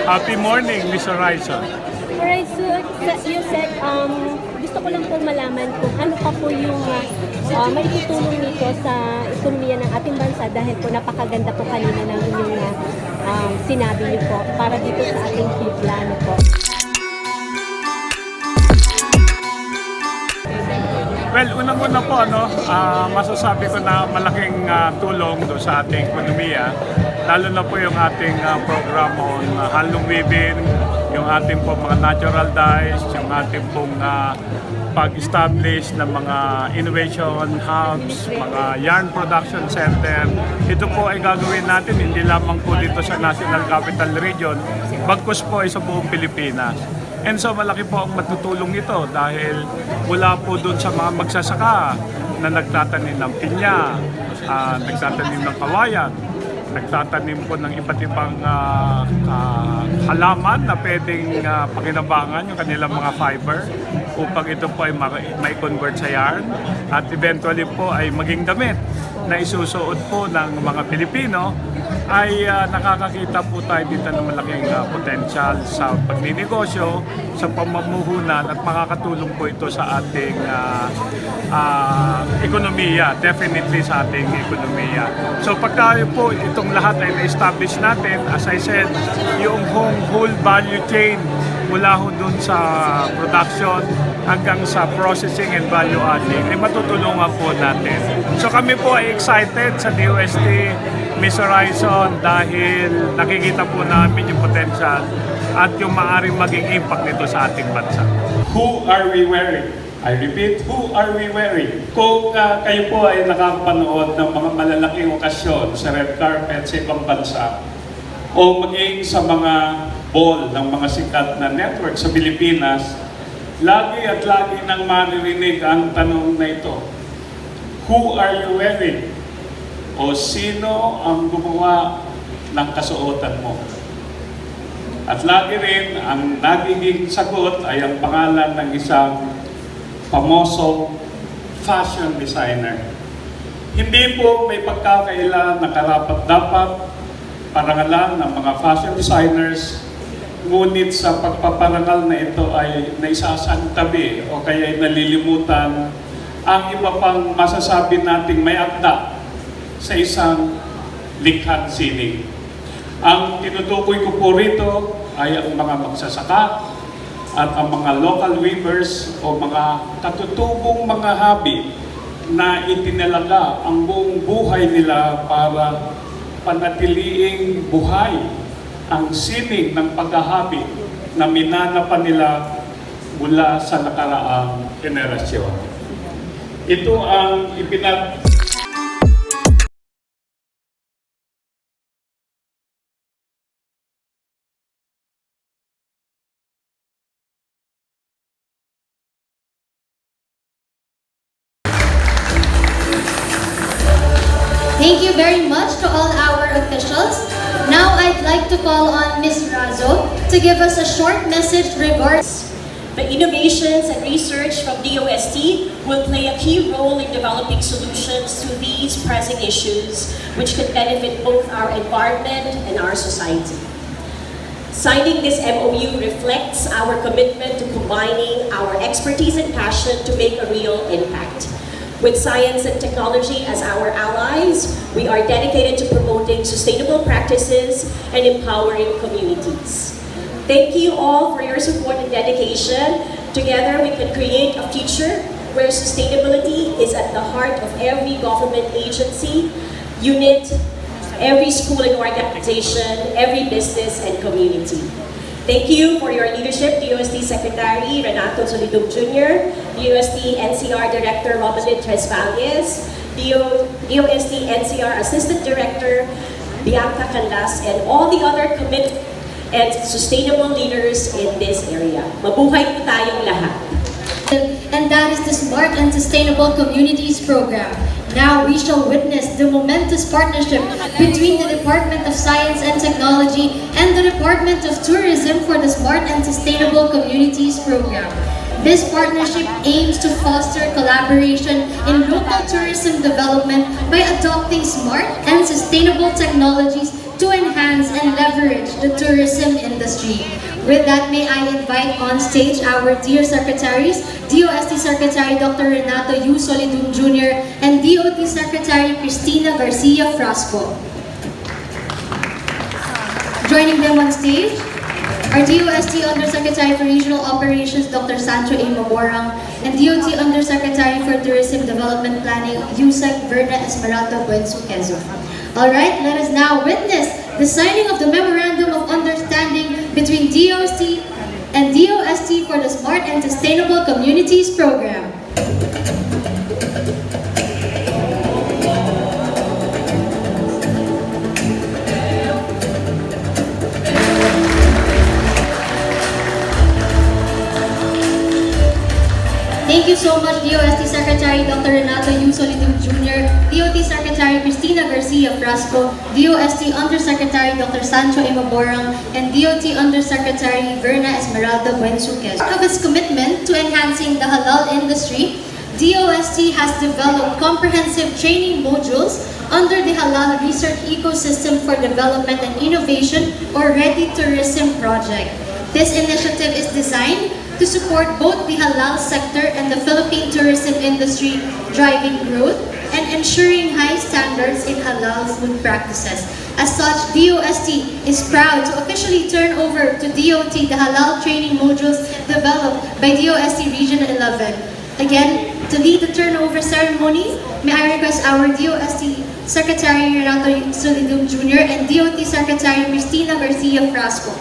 Happy morning, Miss Horizon. Alright, so Yusek, gusto ko lang po malaman kung ano pa po yung may tutulong nito sa ekonomiya ng ating bansa dahil po napakaganda po kanina ng inyong sinabi niyo po para dito sa ating plano po. Well, unang-una po, masasabi ko na malaking tulong do sa ating ekonomiya, lalo na po yung ating program on handloom weaving, yung ating po mga natural dyes, yung ating pong pag-establish ng mga innovation hubs, mga yarn production center. Ito po ay gagawin natin hindi lamang po dito sa National Capital Region, bagkus po ay sa buong Pilipinas. And so malaki po ang matutulong ito dahil mula po dun sa mga magsasaka na nagtatanim ng pinya, nagtatanim ng kawayan, nagtatanim po ng iba't ibang halaman na pwedeng pakinabangan yung kanilang mga fiber upang ito po ay mai-convert sa yarn at eventually po ay maging damit na isusuot po ng mga Pilipino ay nakakakita po tayo dito ng malaking potential sa pagninegosyo, sa pamumuhunan at makakatulong po ito sa ating ekonomiya, definitely sa ating ekonomiya. So pagka po itong lahat ay na-establish natin, as I said, yung whole value chain mula ho dun sa production hanggang sa processing and value adding ay matutulungan po natin. So kami po ay excited sa DOST Miss Horizon dahil nakikita po namin yung potential at yung maaaring maging impact nito sa ating bansa. Who are we wearing? I repeat, who are we wearing? Kung kayo po ay nakakapanood ng mga malalaking okasyon sa red carpet sa ibang bansa o maging sa mga ball ng mga sikat na network sa Pilipinas, lagi at lagi nang maririnig ang tanong na ito. Who are you wearing? O sino ang gumawa ng kasuotan mo? At lagi rin, ang nagiging sagot ay ang pangalan ng isang pamosong fashion designer. Hindi po may pagkakaila na karapat-dapat parangalan ng mga fashion designers, ngunit sa pagpaparangal na ito ay naisasantabi o kaya ay nalilimutan ang iba pang masasabi nating may akda sa isang likhang sining. Ang tinutukoy ko po rito ay ang mga magsasaka at ang mga local weavers o mga katutubong mga hobby na itinalaga ang buong buhay nila para panatiliing buhay ang sining ng paghahabi na minana pa nila mula sa nakaraang henerasyon. Ito ang Thank you very much to all our officials. Now I'd like to call on Ms. Razo to give us a short message regarding the innovations and research from DOST will play a key role in developing solutions to these pressing issues which could benefit both our environment and our society. Signing this MOU reflects our commitment to combining our expertise and passion to make a real impact. With science and technology as our allies, we are dedicated to promoting sustainable practices and empowering communities. Thank you all for your support and dedication. Together, we can create a future where sustainability is at the heart of every government agency, unit, every school and organization, every business and community. Thank you for your leadership, DOST Secretary Renato Solidum Jr., DOST NCR Director Romuald Tresvalles, DOST NCR Assistant Director Bianca Canlas, and all the other committed and sustainable leaders in this area. Mabuhay po tayong lahat. And that is the Smart and Sustainable Communities Program. Now we shall witness the momentous partnership between the Department of Science and Technology and the Department of Tourism for the Smart and Sustainable Communities Program. This partnership aims to foster collaboration in local tourism development by adopting smart and sustainable technologies to enhance and leverage the tourism industry. With that, may I invite on stage our dear secretaries, DOST Secretary Dr. Renato U. Solidum Jr. and DOT Secretary Cristina Garcia Frasco. Joining them on stage, our DOST Undersecretary for Regional Operations, Dr. Sancho A. Maborang, and DOT Undersecretary for Tourism Development Planning, Yusek Verna Esmeralda Buenso Quezon. Alright, let us now witness the signing of the Memorandum of Understanding between DOST and DOST for the Smart and Sustainable Communities Program. Thank you so much, DOST Secretary Dr. Renato U. Solidum Jr., DOT Secretary Cristina Garcia Frasco, DOST Undersecretary Dr. Sancho A. Maborang, and DOT Undersecretary Verna Esmeralda Buenso Quezon. Of its commitment to enhancing the halal industry, DOST has developed comprehensive training modules under the Halal Research Ecosystem for Development and Innovation, or Ready Tourism Project. This initiative is designed to support both the halal sector and the Philippine tourism industry, driving growth and ensuring high standards in halal food practices. As such, DOST is proud to officially turn over to DOT the halal training modules developed by DOST Region 11. Again, to lead the turnover ceremony, may I request our DOST Secretary Renato Solidum Jr. and DOT Secretary Cristina Garcia Frasco.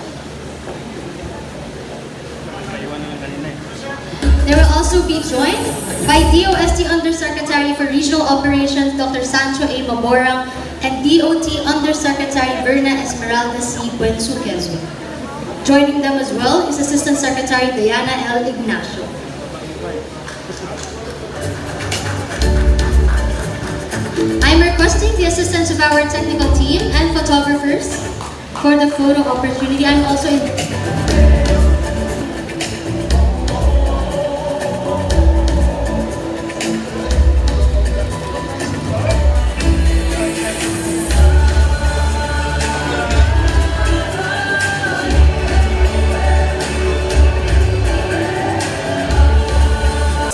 They will also be joined by DOST Undersecretary for Regional Operations, Dr. Sancho A. Maborang, and DOT Undersecretary Verna Esmeralda C. Buenso Quezon. Joining them as well is Assistant Secretary Diana L. Ignacio. I'm requesting the assistance of our technical team and photographers for the photo opportunity. I'm also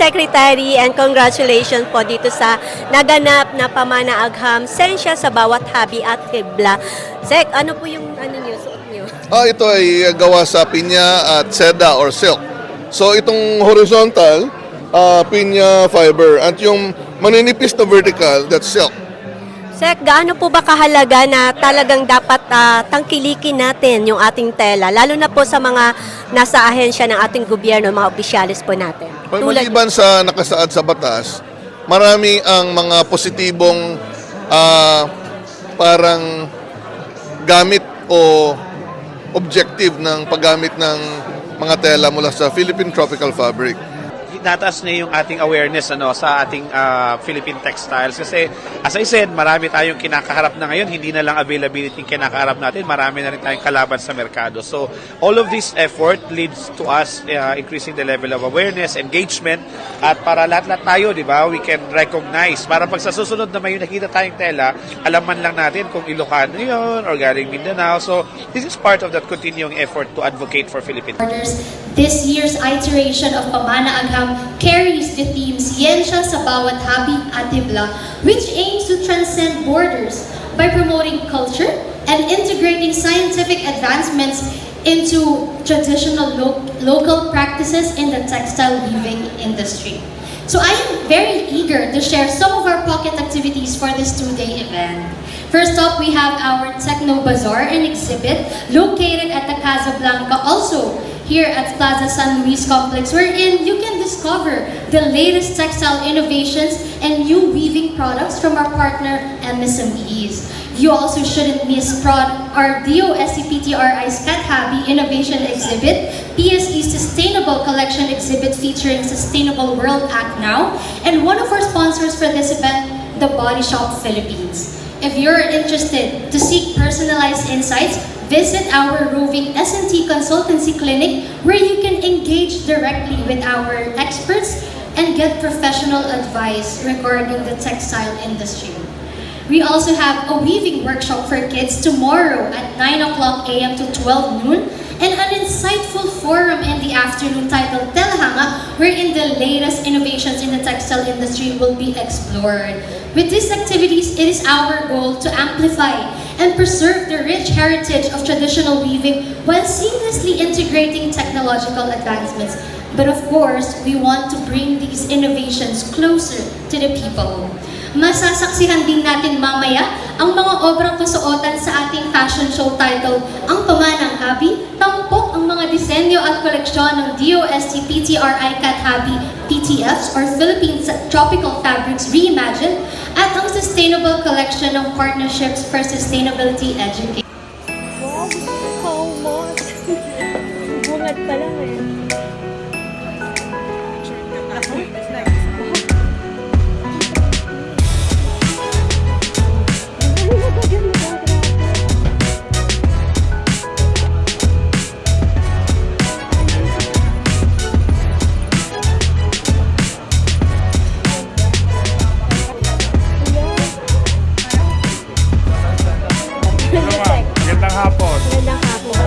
Secretary, and congratulations po dito sa naganap na pamanaagham sensya sa bawat habi at hibla. Sek, ano po yung suot niyo? Ito ay gawa sa pinya at seda or silk. So itong horizontal, pinya fiber, at yung maninipis na vertical, that's silk. Sek, gaano po ba kahalaga na talagang dapat tangkilikin natin yung ating tela, lalo na po sa mga nasa ahensya ng ating gobyerno, mga opisyalis po natin? Maliban sa nakasaad sa batas, marami ang mga positibong parang gamit o objective ng paggamit ng mga tela mula sa Philippine Tropical Fabric. Tataas na yung ating awareness sa ating Philippine textiles kasi as I said, marami tayong kinakaharap na ngayon, hindi na lang availability yung kinakaharap natin, marami na rin tayong kalaban sa merkado. So all of this effort leads to us increasing the level of awareness, engagement, at para lahat-lahat tayo, di ba, we can recognize, para pag sa susunod na may nakita tayong tela, alaman lang natin kung Ilocano yun or galing Mindanao. So this is part of that continuing effort to advocate for Philippine. This year's iteration of Pamanaagham carries the theme Siyensya sa Bawat Habi at Hibla, which aims to transcend borders by promoting culture and integrating scientific advancements into traditional local practices in the textile weaving industry. So I am very eager to share some of our pocket activities for this two-day event. First up, we have our Techno Bazaar and exhibit located at the Casablanca, also here at Plaza San Luis Complex, wherein you can discover the latest textile innovations and new weaving products from our partner MSMEs. You also shouldn't miss our DOST-PTRI's Cat Habi Innovation Exhibit, PSE Sustainable Collection Exhibit featuring Sustainable World Act Now, and one of our sponsors for this event, The Body Shop Philippines. If you're interested to seek personalized insights, visit our roving S&T Consultancy Clinic, where you can engage directly with our experts and get professional advice regarding the textile industry. We also have a weaving workshop for kids tomorrow at 9 o'clock a.m. to 12 noon, and an insightful forum in the afternoon titled Telhanga, wherein the latest innovations in the textile industry will be explored. With these activities, it is our goal to amplify and preserve the rich heritage of traditional weaving while seamlessly integrating technological advancements. But of course, we want to bring these innovations closer to the people. Masasaksihan din natin mamaya ang mga obrang kasuotan sa ating fashion show titled Ang Pamanang Habi. Tampok ang mga disenyo at koleksyon ng DOST PTRI Cat Habi PTFs or Philippine Tropical Fabrics Reimagined at ang sustainable collection ng Partnerships for Sustainability Education. Wow, how much? Bungad pa lang eh. Magandang hapon. Magandang hapon.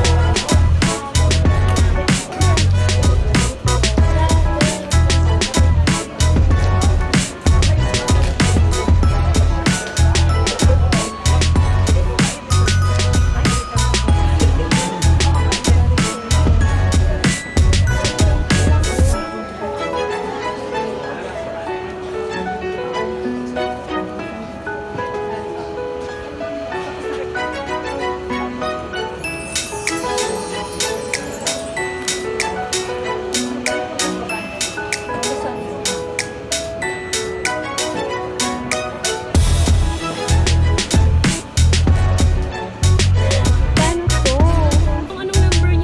Paano to? Anong number niyo?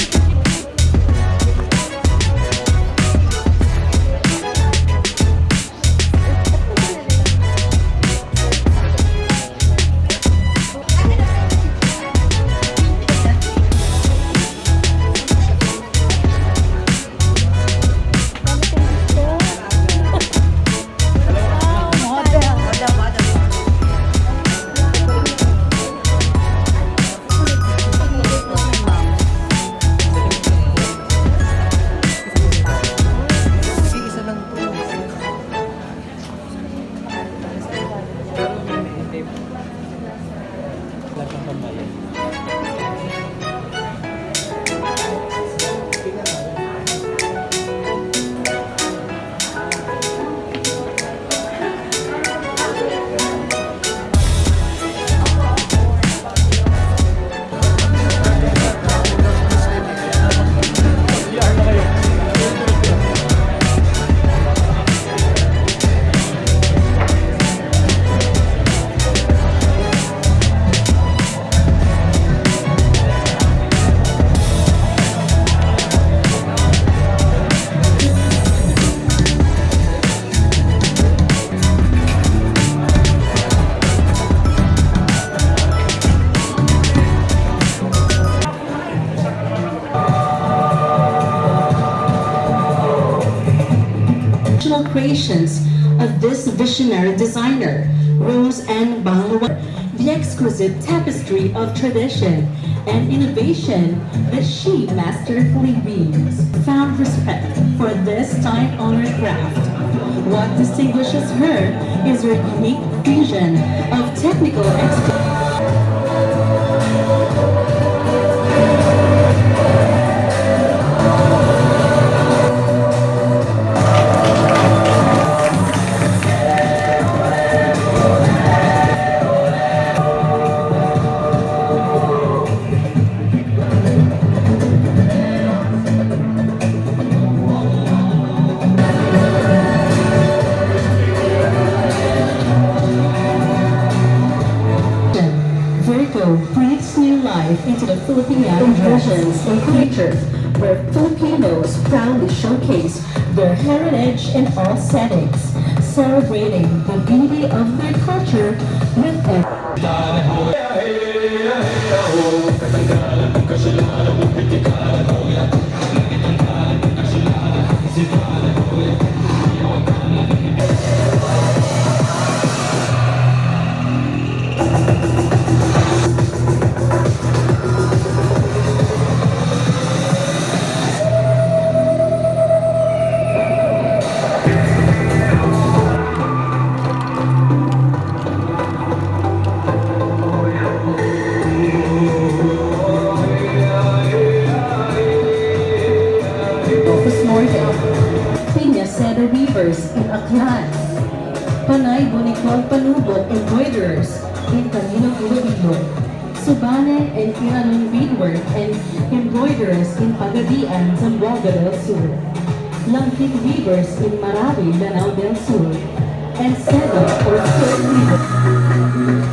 Creations of this visionary designer, Rose Ann Banglawa, the exquisite tapestry of tradition and innovation that she masterfully weaves, found respect for this time-honored craft. What distinguishes her is her unique vision of technical expertise. Breathes new life into the Filipino visions and cultures, where Filipinos proudly showcase their heritage in all settings, celebrating the beauty of their culture with Panubok embroiderers in Camino Iloilo, Subane and Iranon beadwork and embroiderers in Pagadian, Zamboanga del Sur, Langkit weavers in Marawi, Lanao del Sur, and Seda or silk weavers.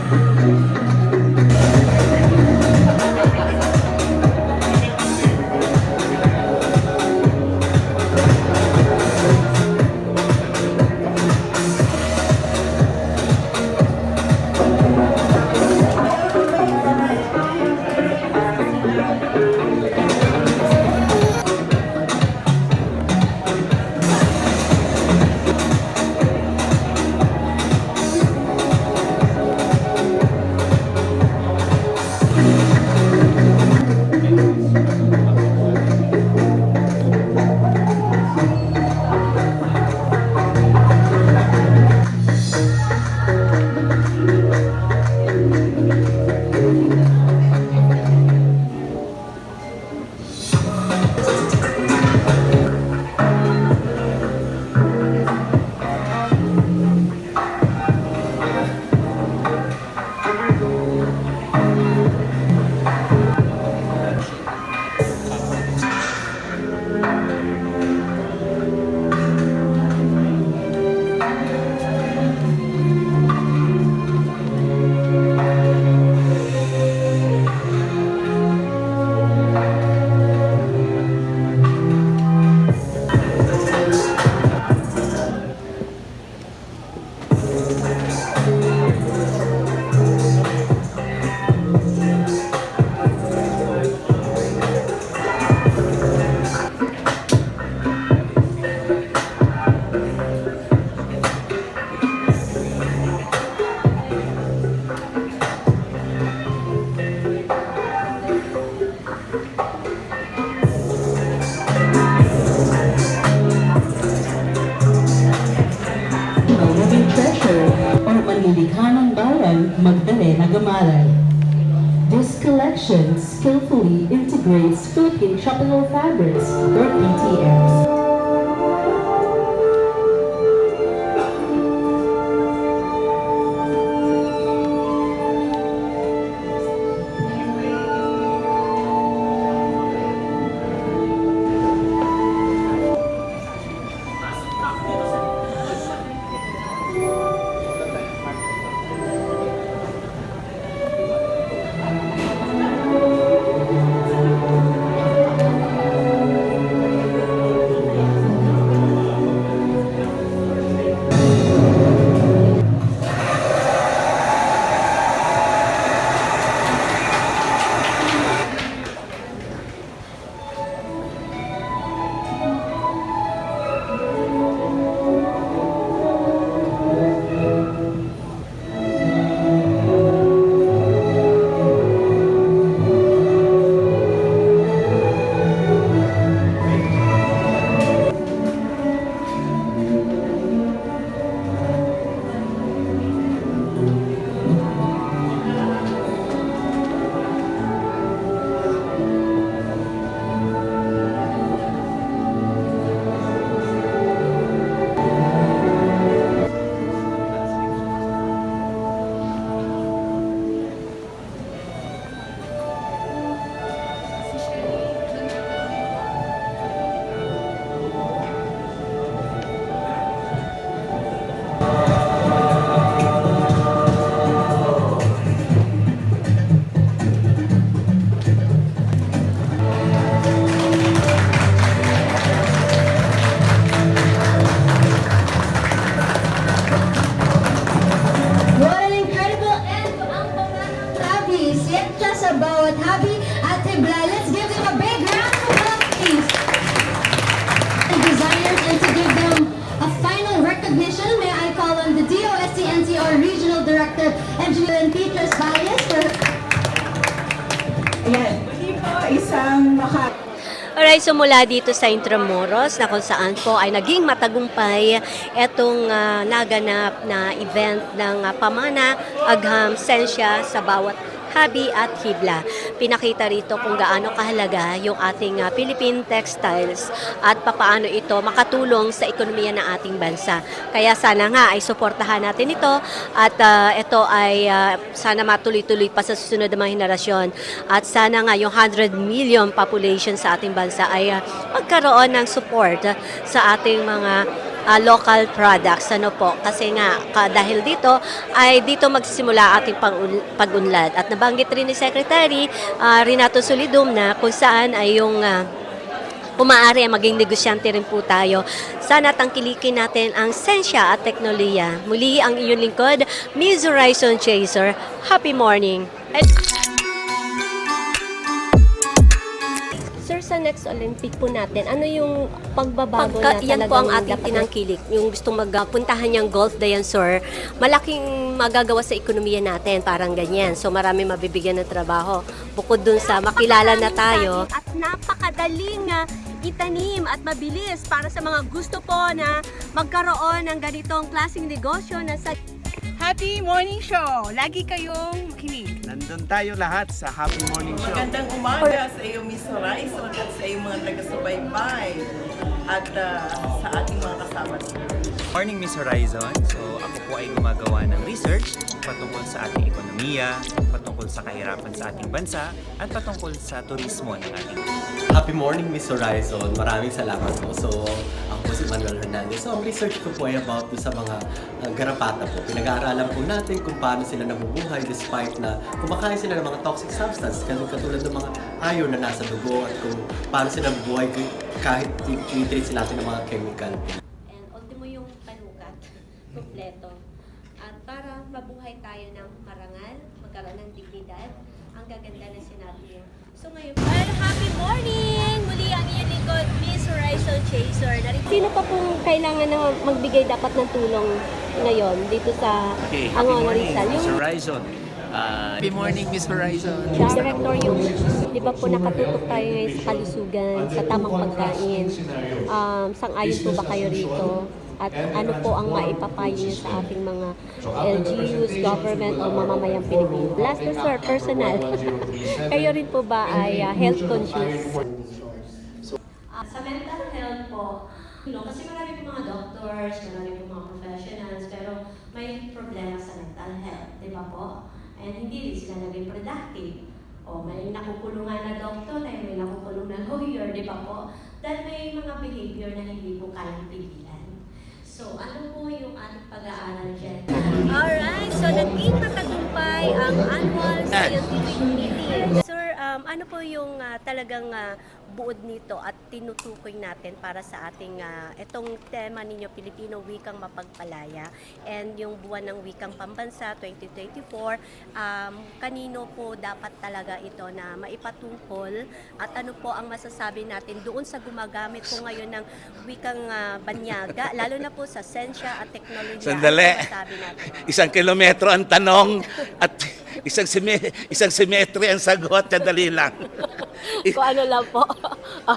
Living treasure or manlilikha ng bayan, Magdalena Gamalay. This collection skillfully integrates Philippine tropical fabrics or PTFs. Director Engineer Peters Valles for... Ayan, hindi po isang Alright, so mula dito sa Intramuros na kung saan po ay naging matagumpay itong naganap na event ng Pamana Agham Sensya sa bawat Habi at Hibla. Pinakita rito kung gaano kahalaga yung ating Philippine textiles at papaano ito makatulong sa ekonomiya ng ating bansa. Kaya sana nga ay suportahan natin ito at ito ay sana matuloy-tuloy pa sa susunod na mga henerasyon at sana nga yung 100 million population sa ating bansa ay magkaroon ng support sa ating mga local products, ano po, kasi nga dahil dito ay dito magsisimula ating pag-unlad at nabanggit rin ni Secretary Renato Solidum na kung saan ay yung kung maaari maging negosyante rin po tayo. Sana tangkilikin natin ang sensya at teknolohiya. Muli ang inyong lingkod, Miss Horizon Chaser. Happy morning! Sir, sa next Olympic po natin, ano yung pagbabago na talagang Yan po ang ating dapat tinangkilik. Yung gustong magpuntahan niyang golf dayan, sir, malaking magagawa sa ekonomiya natin, parang ganyan. So marami mabibigyan ng trabaho. Bukod dun sa makilala na tayo. At napakadaling itanim at mabilis para sa mga gusto po na magkaroon ng ganitong klaseng negosyo na sa Happy Morning Show! Lagi kayong makinig. Nandun tayo lahat sa Happy Morning Show. Magandang umaga sa iyo, Miss Horizon, at sa iyong mga taga-subaybay at sa ating mga kasama. Morning, Miss Horizon. So, ako po ay gumagawa ng research patungkol sa ating ekonomiya, patungkol sa kahirapan sa ating bansa, at patungkol sa turismo ng ating Happy morning, Miss Horizon. Maraming salamat po. So, ako po si Manuel Hernandez. So, ang research ko po ay about sa mga garapata po. Pinag-aaralan po natin kung paano sila nabubuhay despite na kumakain sila ng mga toxic substance, katulad ng mga iron na nasa dugo at kung paano sila nabubuhay kahit i-treat sila natin ng mga chemical. And ultimo yung panukat, kompleto. At para mabuhay tayo ng marangal, magkaroon ng dignidad, ang gaganda na sinabi niya. So ngayon, well, happy morning! Muli ang inyong lingkod, Miss Horizon Chaser. Sino pa pong kailangan na magbigay dapat ng tulong ngayon dito sa Angono Rizal? Miss Horizon. Happy morning, Miss Horizon. Director, yung di ba po nakatutok tayo ngayon sa kalusugan, sa tamang pagkain. Sang-ayon po ba kayo rito? At ano po ang maipapayo niyo sa ating mga LGUs, government o mamamayang Pilipino? Last na sir, personal. Kayo rin po ba ay health conscious? Sa mental health po, kasi marami po mga doctors, marami po mga professionals, pero may problema sa mental health, di ba po? And hindi rin sila naging productive. O may nakukulungan na doctor, ay may nakukulong na lawyer, di ba po? Dahil may mga behavior na hindi po kayang pigilan. So, ano po yung ating pag-aaral dyan? Alright, so naging matagumpay ang annual scientific meeting. Sir, ano po yung talagang buod nito at tinutukoy natin para sa ating itong tema ninyo, Pilipino Wikang Mapagpalaya, and yung buwan ng Wikang Pambansa 2024, kanino po dapat talaga ito na maipatungkol at ano po ang masasabi natin doon sa gumagamit po ngayon ng wikang banyaga, lalo na po sa sensya at teknolohiya. Sandali. Ano masasabi natin? 1 kilometro ang tanong at isang simetri ang sagot. Dali lang. Kung ano lang po.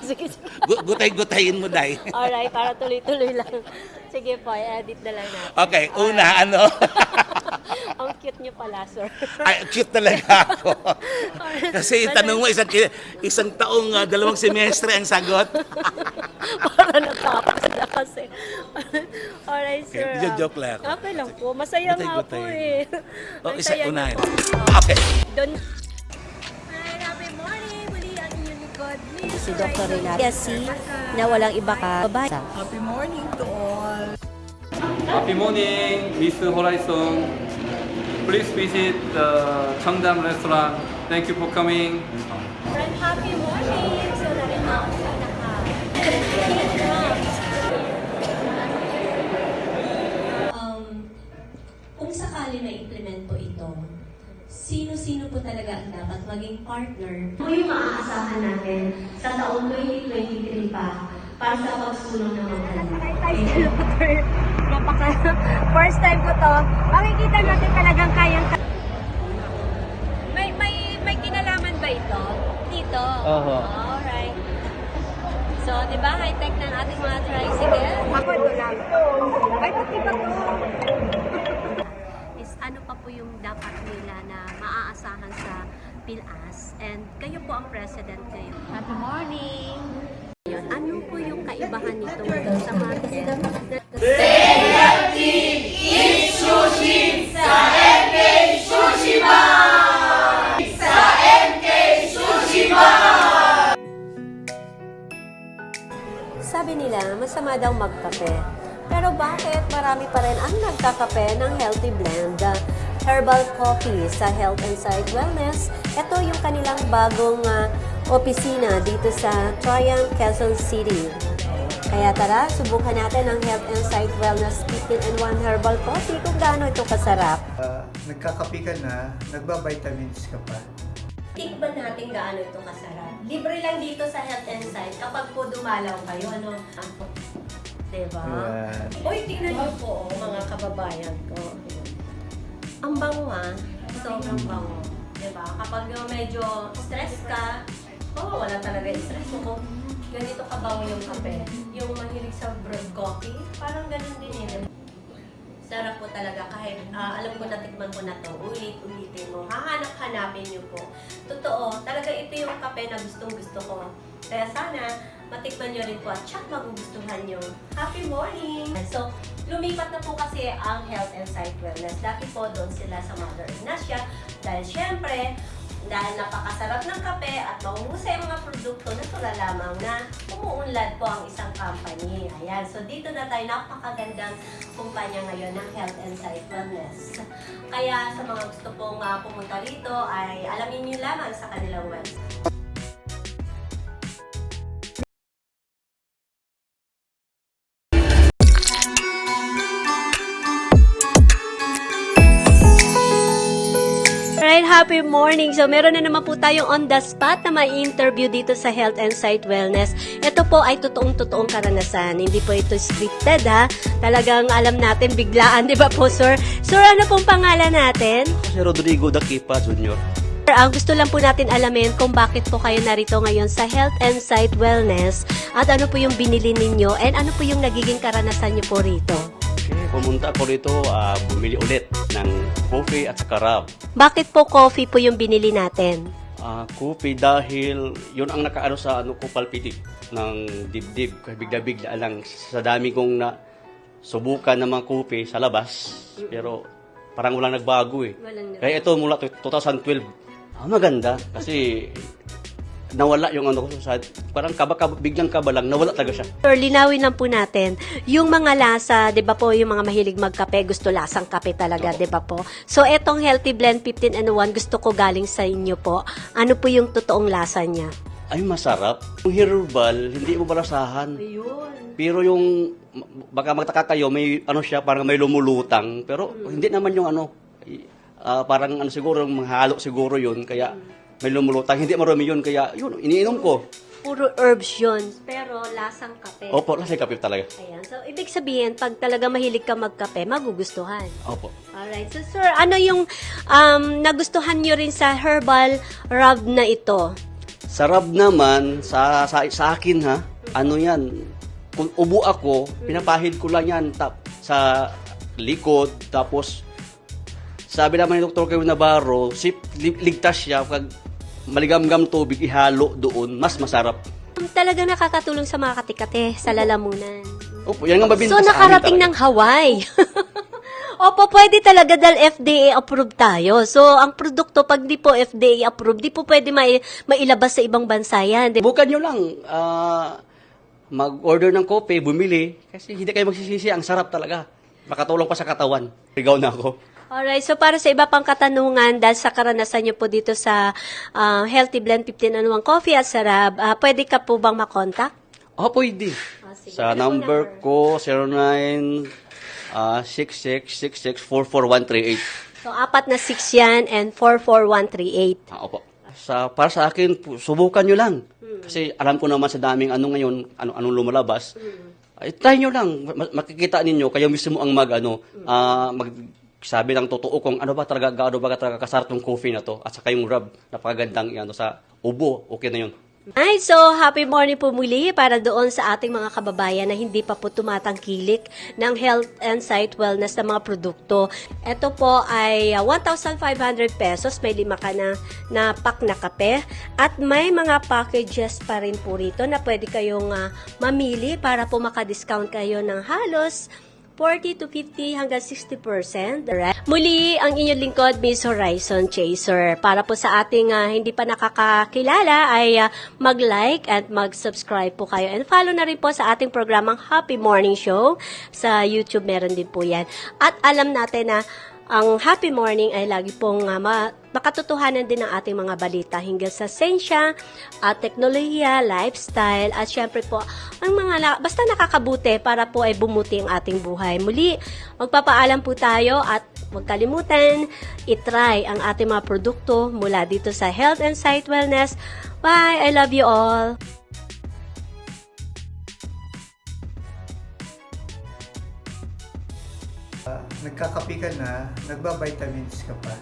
Sige. Gutay-gutayin mo, Day. Alright, para tuloy-tuloy lang. Sige po, edit na lang natin. Okay, una, ano? Ang cute niyo pala, sir. Ay, cute talaga ako. Kasi tanong mo, isang taong 2 semestre ang sagot. Para natapos na kasi. Alright, sir. Okay, joke lang ako. Okay lang po. Masaya nga po eh. Oh, Ang isa, saya unahin. niyo po. Okay. Doon. Hi, happy morning! Muli ang inyong lingkod, Miss Si Dr. Renato. Kasi na walang iba ka babae. Happy morning to all! Happy morning, Miss Horizon. Please visit the Cheongdam restaurant. Thank you for coming. Friend, happy morning! So, narin ako sa kung sakali na implement po ito, sino-sino po talaga ang dapat maging partner? Ano yung maaasahan natin sa taong 2023 pa para sa pagsulong ng mga First time ko to. Makikita natin talagang kayang may kinalaman ba ito? Dito? Alright. So, di ba, high-tech ng ating mga tricycle? Ako ito lang. Ay, pati ba ito? Is ano pa po yung dapat nila na maaasahan sa PhilAs and kayo po ang president ngayon. Happy morning! Ano po yung kaibahan nito sa market? Sabi nila, masama daw magkape. Pero bakit marami pa rin ang nagkakape ng healthy blend? Herbal coffee sa Health and Sight Wellness. Ito yung kanilang bagong opisina dito sa Triumph, Quezon City. Kaya tara, subukan natin ang Health and Sight Wellness 15-in-1 Herbal Coffee kung gaano ito kasarap. Nagkakapi ka na, nagba-vitamins ka pa. Tikman natin gaano ito kasarap. Libre lang dito sa Health and Sight kapag po dumalaw kayo. Ano? Diba? Uy, tingnan niyo po, mga kababayan ko. Ang bango sobrang bango. Diba? Kapag medyo stress ka, wala talaga yung stress mo. Ganito kabango yung kape. Yung mahilig sa brewed coffee, parang ganun din eh. Sarap po talaga kahit alam ko natikman ko na to, ulit-ulitin mo. Hahanap-hanapin niyo po. Totoo, talaga ito yung kape na gustong-gusto ko. Kaya sana matikman niyo rin po at tsak magugustuhan niyo. Happy morning! So, lumipat na po kasi ang Health and Sight Wellness. Dati po doon sila sa Mother Ignacia dahil syempre, dahil napakasarap ng kape at mahusay ang mga produkto, natural lamang na umuunlad po ang isang company. Ayan, so dito na tayo, napakagandang kumpanya ngayon ng Health and Sight Wellness. Kaya sa mga gusto pong pumunta rito ay alamin niyo lamang sa kanilang website. Alright, happy morning! So, meron na naman po tayong on the spot na may interview dito sa Health and Sight Wellness. Ito po ay totoong karanasan. Hindi po ito scripted, ha? Talagang alam natin, biglaan, di ba po, sir? Sir, ano pong pangalan natin? Si Rodrigo Daquipa Jr. Ang gusto lang po natin alamin kung bakit po kayo narito ngayon sa Health and Sight Wellness at ano po yung binili ninyo and ano po yung nagiging karanasan nyo po rito. Pumunta ako rito, bumili ulit ng coffee at saka rub. Bakit po coffee po yung binili natin? Coffee dahil yun ang nakaano sa ko palpitik ng dibdib. Bigla-bigla lang sa dami kong na subukan ng mga coffee sa labas. Pero parang walang nagbago eh. Kaya ito mula 2012. Maganda kasi nawala yung ano ko sa parang biglang kaba lang, nawala talaga siya. Sir, linawin lang po natin, yung mga lasa, 'di ba po, yung mga mahilig magkape, gusto lasang kape talaga, 'di ba po? So etong Healthy Blend 15-in-1, gusto ko galing sa inyo po. Ano po yung totoong lasa niya? Ay, masarap. Yung herbal, hindi mo balasahan. Ayun. Pero yung baka magtaka kayo, may ano siya, parang may lumulutang, pero hindi naman yung ano, parang ano siguro, manghalo siguro yun, kaya may lumulutang. Hindi marami yun, kaya yun, iniinom ko. Puro herbs yun, pero lasang kape. Opo, lasang kape talaga. Ayan. So, ibig sabihin, pag talaga mahilig ka magkape, magugustuhan. Opo. Alright. So, sir, ano yung nagustuhan nyo rin sa herbal rub na ito? Sa rub naman, sa akin ha, ano yan, kung ubo ako, pinapahid ko lang yan sa likod, tapos sabi naman ni Dr. Kevin Navarro, ligtas siya, pag maligam-gam tubig, ihalo doon, mas masarap. Talagang nakakatulong sa mga katikate, sa lalamunan. Opo, yan ang mabinta So, sa nakarating amin ng Hawaii. Opo, pwede talaga dahil FDA approved tayo. So, ang produkto, pag di po FDA approved, di po pwede mailabas sa ibang bansa yan. Bukan nyo lang, mag-order ng kope, bumili, kasi hindi kayo magsisisi, ang sarap talaga. Makatulong pa sa katawan. Ligaw na ako. Alright, so para sa iba pang katanungan, dahil sa karanasan nyo po dito sa Healthy Blend 15-in-1 Coffee at Sarab, pwede ka po bang makontak? Pwede. Sa number ko, 0966664438. So, 4 na 6 yan and 44138. Opo. Para sa akin, subukan nyo lang. Kasi alam ko naman sa daming ano ngayon, anong lumalabas. Try nyo lang. Makikita ninyo, kayo mismo ang magsabi ng totoo kung ano ba talaga kasarap ng coffee na to. At saka yung rub, napakagandang sa ubo, okay na yun. Ay, so happy morning po muli para doon sa ating mga kababayan na hindi pa po tumatangkilik ng health and sight wellness na mga produkto. Ito po ay 1,500 pesos, may 5 ka na pack na kape at may mga packages pa rin po rito na pwede kayong mamili para po makadiscount kayo ng halos 40 to 50 hanggang 60%. Muli, ang inyong lingkod, Miss Horizon Chaser. Para po sa ating hindi pa nakakakilala ay mag-like at mag-subscribe po kayo. And follow na rin po sa ating programang Happy Morning Show. Sa YouTube meron din po yan. At alam natin na ang Happy Morning ay lagi pong makatotohanan din ng ating mga balita hinggil sa siyensya, teknolohiya, lifestyle, at syempre po, ang mga basta nakakabuti para po ay bumuti ang ating buhay. Muli, magpapaalam po tayo at huwag kalimutan, itry ang ating mga produkto mula dito sa Health and Sight Wellness. Bye! I love you all! Nagkakape ka na, nagbabitamins ka pa.